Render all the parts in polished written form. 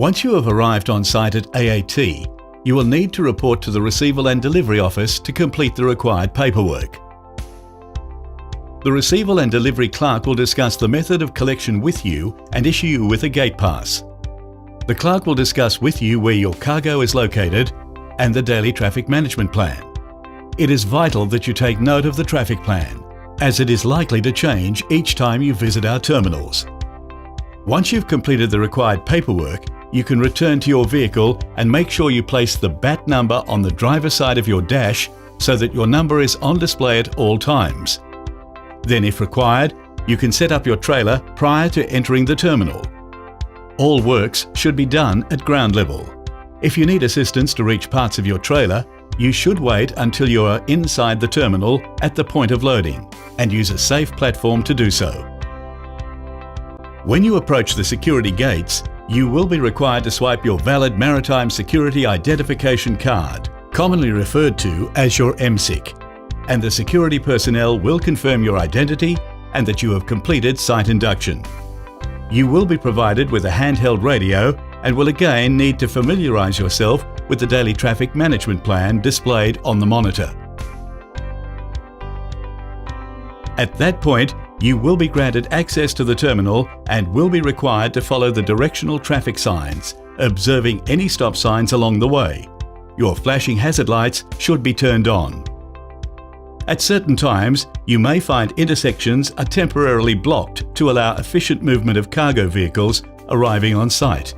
Once you have arrived on site at AAT, you will need to report to the Receival and Delivery Office to complete the required paperwork. The Receival and Delivery Clerk will discuss the method of collection with you and issue you with a gate pass. The clerk will discuss with you where your cargo is located and the daily traffic management plan. It is vital that you take note of the traffic plan, as it is likely to change each time you visit our terminals. Once you've completed the required paperwork, you can return to your vehicle and make sure you place the BAT number on the driver's side of your dash so that your number is on display at all times. Then, if required, you can set up your trailer prior to entering the terminal. All works should be done at ground level. If you need assistance to reach parts of your trailer, you should wait until you are inside the terminal at the point of loading and use a safe platform to do so. When you approach the security gates, you will be required to swipe your valid Maritime Security Identification Card, commonly referred to as your MSIC, and the security personnel will confirm your identity and that you have completed site induction. You will be provided with a handheld radio and will again need to familiarise yourself with the daily traffic management plan displayed on the monitor. At that point, you will be granted access to the terminal and will be required to follow the directional traffic signs, observing any stop signs along the way. Your flashing hazard lights should be turned on. At certain times, you may find intersections are temporarily blocked to allow efficient movement of cargo vehicles arriving on site.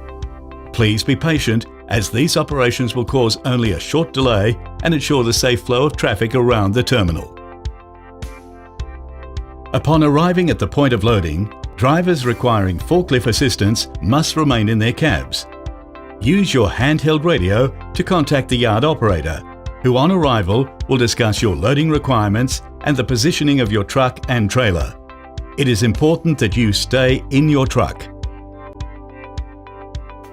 Please be patient, as these operations will cause only a short delay and ensure the safe flow of traffic around the terminal. Upon arriving at the point of loading, drivers requiring forklift assistance must remain in their cabs. Use your handheld radio to contact the yard operator, who on arrival will discuss your loading requirements and the positioning of your truck and trailer. It is important that you stay in your truck.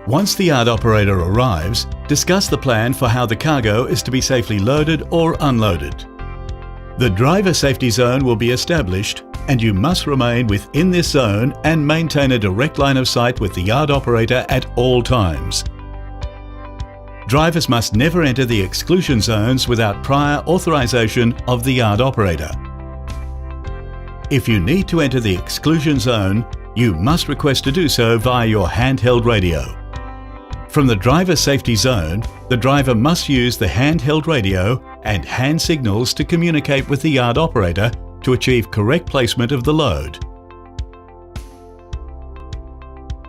Once the yard operator arrives, discuss the plan for how the cargo is to be safely loaded or unloaded. The driver safety zone will be established, and you must remain within this zone and maintain a direct line of sight with the yard operator at all times. Drivers must never enter the exclusion zones without prior authorization of the yard operator. If you need to enter the exclusion zone, you must request to do so via your handheld radio. From the driver safety zone, the driver must use the handheld radio and hand signals to communicate with the yard operator to achieve correct placement of the load.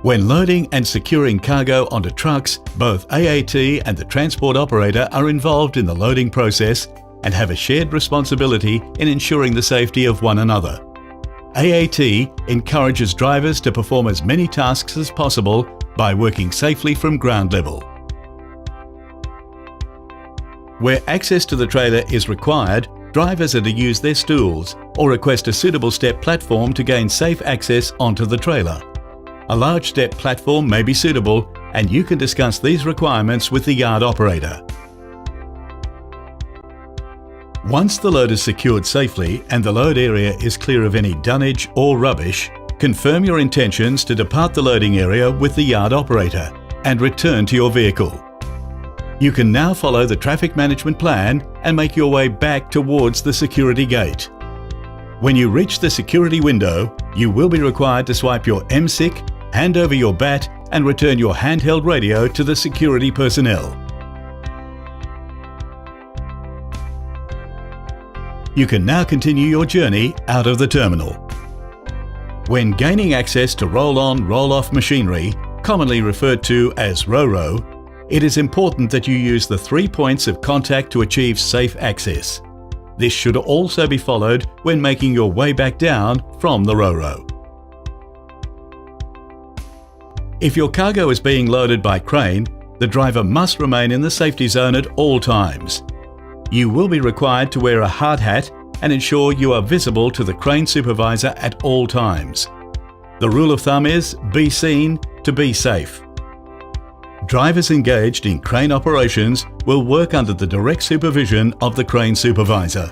When loading and securing cargo onto trucks, both AAT and the transport operator are involved in the loading process and have a shared responsibility in ensuring the safety of one another. AAT encourages drivers to perform as many tasks as possible by working safely from ground level. Where access to the trailer is required, drivers are to use their stools or request a suitable step platform to gain safe access onto the trailer. A large step platform may be suitable, and you can discuss these requirements with the yard operator. Once the load is secured safely and the load area is clear of any dunnage or rubbish, confirm your intentions to depart the loading area with the yard operator and return to your vehicle. You can now follow the traffic management plan and make your way back towards the security gate. When you reach the security window, you will be required to swipe your MSIC, hand over your BAT and return your handheld radio to the security personnel. You can now continue your journey out of the terminal. When gaining access to roll-on, roll-off machinery, commonly referred to as RoRo, it is important that you use the 3 points of contact to achieve safe access. This should also be followed when making your way back down from the RoRo. If your cargo is being loaded by crane, the driver must remain in the safety zone at all times. You will be required to wear a hard hat and ensure you are visible to the crane supervisor at all times. The rule of thumb is be seen to be safe. Drivers engaged in crane operations will work under the direct supervision of the crane supervisor.